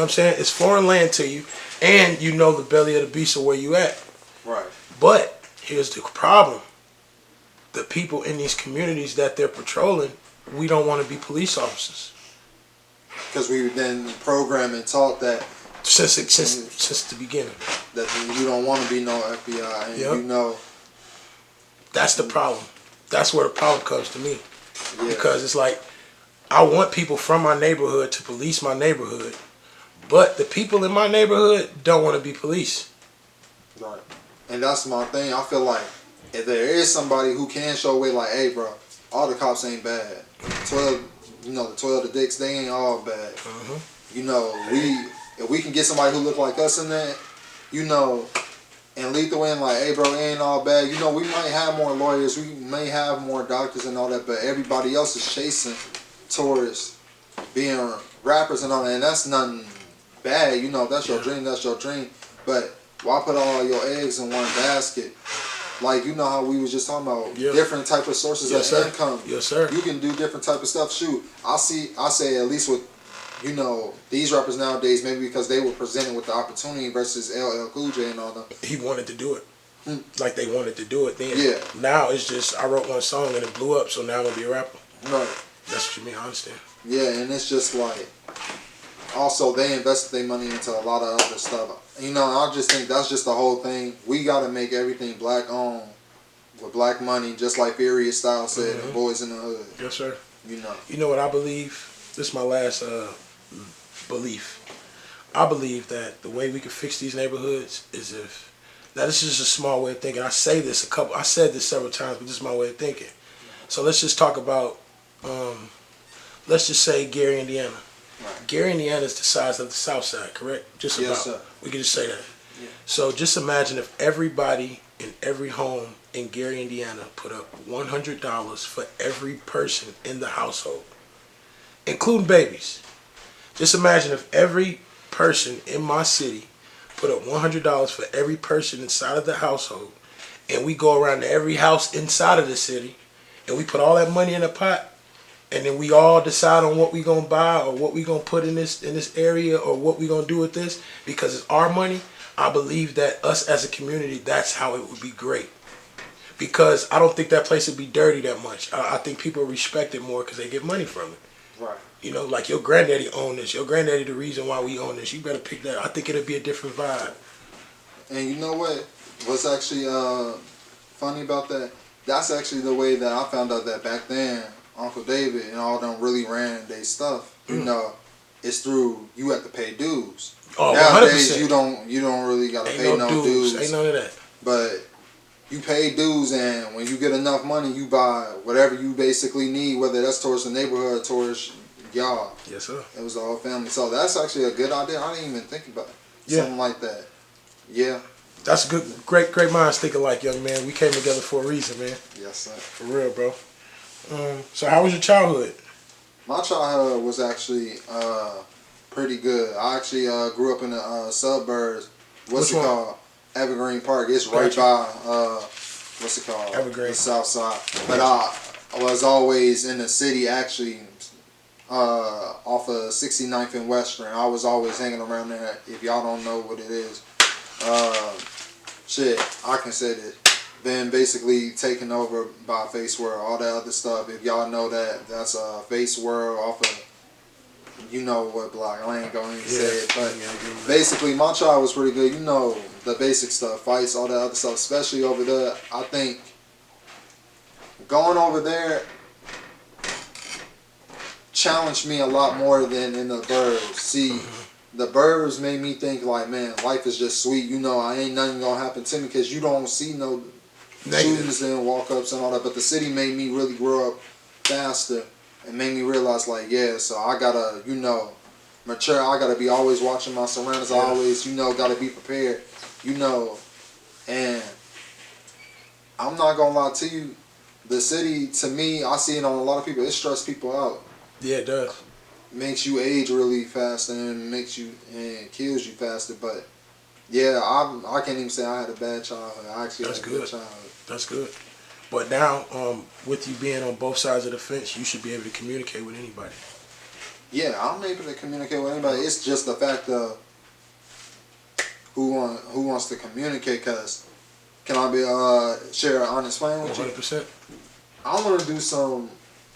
what I'm saying? It's foreign land to you, and you know the belly of the beast of where you at. Right. But here's the problem. The people in these communities that they're patrolling, we don't want to be police officers. Because we've been programmed and taught that since the beginning. That you don't want to be no FBI, and you know. That's the problem. That's where the problem comes to me. Yeah. Because it's like, I want people from my neighborhood to police my neighborhood, but the people in my neighborhood don't want to be policed. Right. And that's my thing. I feel like if there is somebody who can show way, like, hey, bro, all the cops ain't bad. 12, the 12 the dicks, they ain't all bad. You know, if we can get somebody who look like us in that, and lead the way in like, hey, bro, it ain't all bad. You know, we might have more lawyers, we may have more doctors and all that, but everybody else is chasing towards being rappers and all that, and that's nothing bad. You know, that's your dream, that's your dream. But why put all your eggs in one basket? Like, you know how we was just talking about different type of sources of income. Yes, sir. You can do different type of stuff. Shoot, I say at least with, these rappers nowadays, maybe because they were presented with the opportunity versus LL Cool J and all that. He wanted to do it. Like they wanted to do it then. Yeah. Now it's just, I wrote one song and it blew up, so now I'm going to be a rapper. Right. That's what you mean, I understand. Yeah, and it's just like, also they invested their money into a lot of other stuff. I just think that's just the whole thing. We got to make everything black owned with black money, just like Furious Style said, the Boys in the Hood. Yes, sir. You know what I believe? This is my last belief. I believe that the way we can fix these neighborhoods is if, now this is just a small way of thinking. I said this several times, but this is my way of thinking. So let's just talk about, let's just say Gary, Indiana. Right. Gary, Indiana is the size of the South Side, correct? Just about. Yes, sir. We can just say that. Yeah. So just imagine if everybody in every home in Gary, Indiana put up $100 for every person in the household, including babies. Just imagine if every person in my city put up $100 for every person inside of the household, and we go around to every house inside of the city, and we put all that money in a pot, and then we all decide on what we gonna buy or what we gonna put in this area or what we gonna do with this, because it's our money. I believe that us as a community, that's how it would be great. Because I don't think that place would be dirty that much. I think people respect it more because they get money from it. Right. Like your granddaddy owned this. Your granddaddy the reason why we own this. You better pick that. I think it'll be a different vibe. And you know what? What's actually funny about that? That's actually the way that I found out that back then, Uncle David and all them really ran their stuff. It's through, you have to pay dues. Oh, nowadays 100%. you don't really gotta pay no dues. Ain't none of that. But you pay dues, and when you get enough money, you buy whatever you basically need, whether that's towards the neighborhood, towards y'all. Yes, sir. It was the whole family. So that's actually a good idea. I didn't even think about it. Something like that. Yeah. That's good. Great minds think alike, young man. We came together for a reason, man. Yes, sir. For real, bro. So how was your childhood? My childhood was actually pretty good. I actually grew up in the suburbs. What's it called? Evergreen Park. It's right by what's it called? Evergreen. The South Side. But I was always in the city, actually, off of 69th and Western. I was always hanging around there. If y'all don't know what it is, I can say this. Then basically taken over by Face World, all that other stuff. If y'all know that, that's Face World off of, you know what block. I ain't going to say it, but basically my child was pretty good. The basic stuff, fights, all that other stuff, especially over there. I think going over there challenged me a lot more than in the burbs. See, the burbs made me think like, man, life is just sweet. I ain't nothing gonna happen to me because you don't see no shootings and walk-ups and all that. But the city made me really grow up faster and made me realize like, yeah, so I gotta, mature. I gotta be always watching my surroundings. I always, gotta be prepared, and I'm not gonna lie to you, the city, to me, I see it on a lot of people, it stresses people out. Yeah, it does. Makes you age really fast and kills you faster. But yeah, I can't even say I had a bad childhood. I actually had a good childhood. That's good. But now, with you being on both sides of the fence, you should be able to communicate with anybody. Yeah, I'm able to communicate with anybody. It's just the fact of who wants to communicate. Cause can I be share an honest plan with you? 100%. I want to do some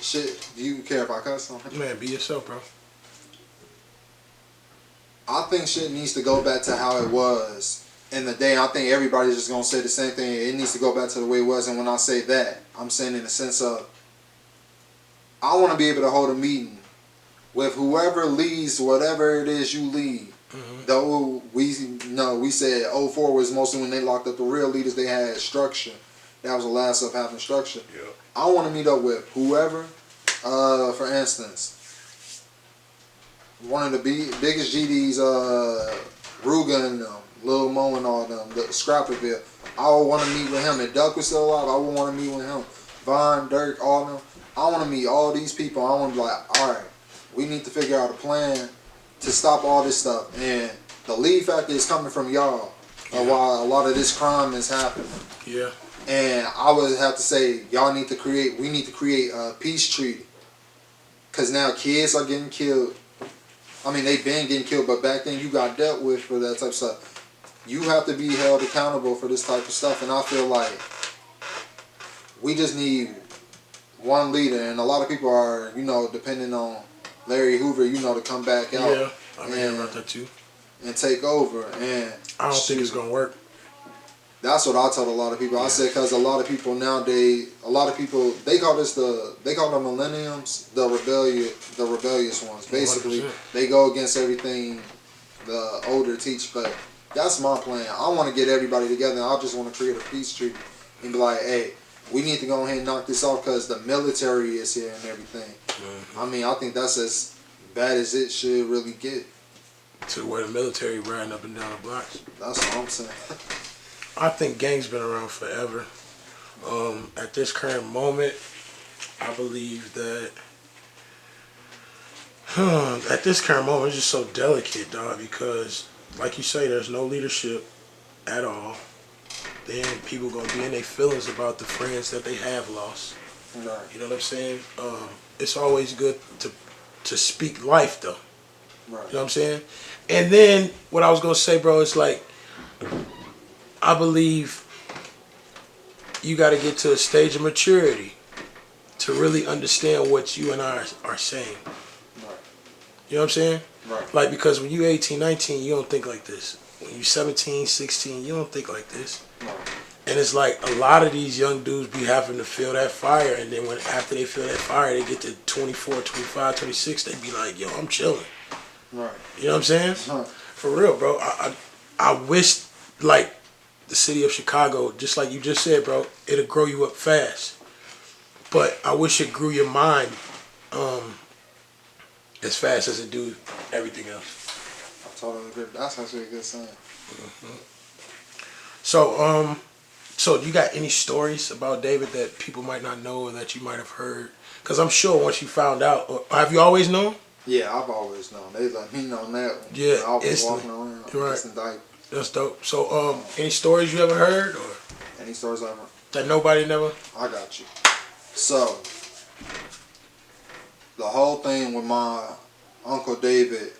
shit. Do you care if I cuss on it? Man, be yourself, bro. I think shit needs to go back to how it was in the day. I think everybody's just gonna say the same thing. It needs to go back to the way it was. And when I say that, I'm saying in the sense of I want to be able to hold a meeting with whoever leads whatever it is you lead. Mm-hmm. Though we said '04 was mostly when they locked up the real leaders. They had structure. That was the last of having structure. Yeah. I want to meet up with whoever. For instance, one of the biggest GDs, Ruga and them, Lil Mo and all them, the Scrapperville. I would want to meet with him. If Duck was still alive, I would want to meet with him. Von, Dirk, all them. I want to meet all these people. I want to be like, all right, we need to figure out a plan to stop all this stuff. And the lead factor is coming from y'all. While a lot of this crime is happening. Yeah. And I would have to say, we need to create a peace treaty. Because now kids are getting killed. I mean, they've been getting killed, but back then you got dealt with for that type of stuff. You have to be held accountable for this type of stuff. And I feel like we just need one leader. And a lot of people are, depending on Larry Hoover, to come back out. Yeah, I mean about that too. And take over. And I don't think it's going to work. That's what I told a lot of people. I said because a lot of people nowadays, they call the millenniums the rebellious ones. Basically, 100%. They go against everything the older teach. But that's my plan. I want to get everybody together. And I just want to create a peace treaty and be like, hey, we need to go ahead and knock this off because the military is here and everything. Mm-hmm. I mean, I think that's as bad as it should really get. To where the military riding up and down the blocks. That's what I'm saying. I think gangs been around forever. At this current moment, I believe that at this current moment it's just so delicate, dog, because like you say, there's no leadership at all. Then people gonna be in their feelings about the friends that they have lost. Right. You know what I'm saying? It's always good to speak life though. Right. You know what I'm saying? And then what I was gonna say, bro, is like I believe you got to get to a stage of maturity to really understand what you and I are saying. Right. You know what I'm saying? Right. Like, because when you 18, 19, you don't think like this. When you 17, 16, you don't think like this. Right. And it's like a lot of these young dudes be having to feel that fire. And then after they feel that fire, they get to 24, 25, 26, they be like, yo, I'm chilling. Right. You know what I'm saying? Huh. For real, bro. I wish, like, the city of Chicago, just like you just said, bro, it'll grow you up fast. But I wish it grew your mind as fast as it do everything else. I totally agree. That's actually a good sign. Mm-hmm. So you got any stories about David that people might not know or that you might have heard? Because I'm sure once you found out, or have you always known? Yeah, I've always known. They let me know that. Yeah, I was instantly. walking around. Right. That's dope. So, any stories you ever heard, or any stories ever that nobody never? I got you. So, the whole thing with my Uncle David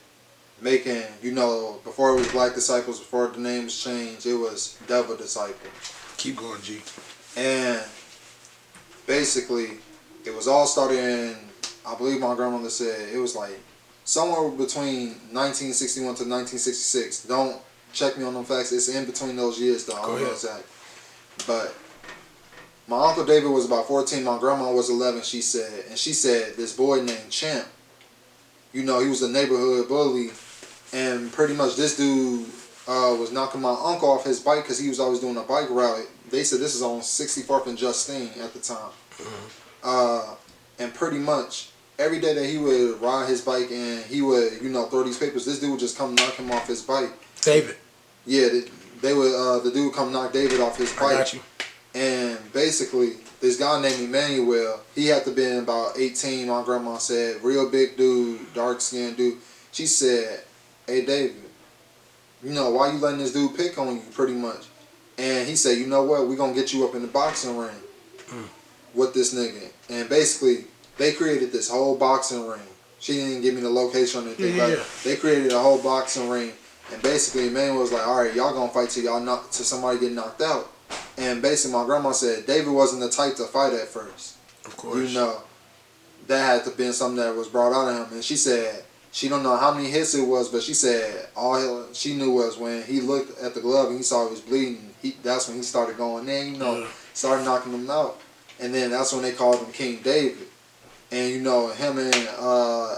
making, before it was Black Disciples, before the names changed, it was Devil Disciple. Keep going, G. And basically, it was all started in, I believe my grandmother said, it was like somewhere between 1961 to 1966. Don't check me on them facts. It's in between those years, though. I don't know exactly. But my Uncle David was about 14. My grandma was 11, she said. And she said this boy named Champ, he was a neighborhood bully. And pretty much this dude was knocking my uncle off his bike because he was always doing a bike rally. They said this is on 64th and Justine at the time. Mm-hmm. And pretty much every day that he would ride his bike and he would, throw these papers, this dude would just come knock him off his bike. David. Yeah, they would. The dude would come knock David off his bike. I got you. And basically, this guy named Emmanuel, he had to been about 18. My grandma said, real big dude, dark skinned dude. She said, "Hey David, why you letting this dude pick on you?" Pretty much. And he said, "You know what? We gonna get you up in the boxing ring with this nigga." And basically, they created this whole boxing ring She didn't give me the location or anything, but Yeah. they created a whole boxing ring. And basically, Emmanuel was like, all right, y'all gonna fight till somebody get knocked out. And basically, my grandma said David wasn't the type to fight at first. Of course. You know, that had to been something that was brought out of him. And she said she don't know how many hits it was, but she said all she knew was when he looked at the glove and he saw he was bleeding. That's when he started going in. You know, started knocking him out. And then that's when they called him King David. And you know, him and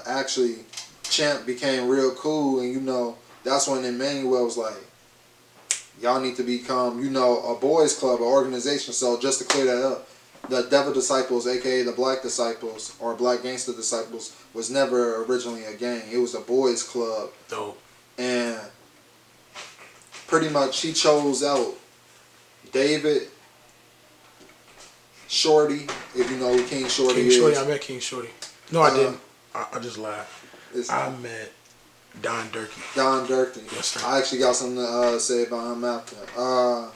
actually Champ became real cool. And you know, that's when Emmanuel was like, y'all need to become, you know, a boys club, an organization. So just to clear that up, the Devil Disciples, aka the Black Disciples or Black Gangster Disciples, was never originally a gang. It was a boys club. Dope. And pretty much he chose out David, Shorty, if you know who King Shorty King is. Shorty, I met King Shorty. No, I didn't. I just lied. I met Don Durkee. Don Durkee. Yes, sir. I actually got something to say about him after.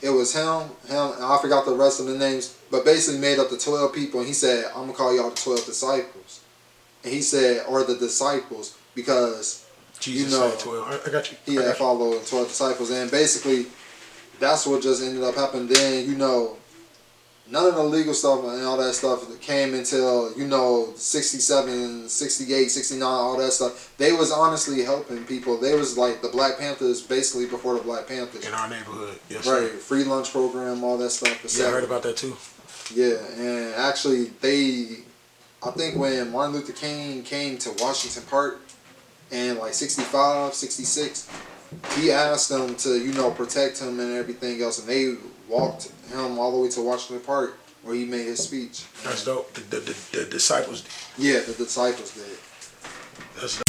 It was him, I forgot the rest of the names, but basically made up the 12 people, and he said, I'm going to call y'all the 12 disciples. And he said, or the disciples, because, Jesus you know, said 12. I got you. He had followed 12 disciples, and basically, that's what just ended up happening. Then, you know, none of the legal stuff and all that stuff came until, you know, 67, 68, 69, all that stuff. They was honestly helping people. They was like the Black Panthers basically before the Black Panthers. In our neighborhood, yes, right, sir. free lunch program, all that stuff. Yeah, I heard about that too. Yeah, and actually I think when Martin Luther King came to Washington Park in like 65, 66, he asked them to, you know, protect him and everything else, and they walked him all the way to Washington Park where he made his speech. That's dope. The disciples did. Yeah, the disciples did. That's dope.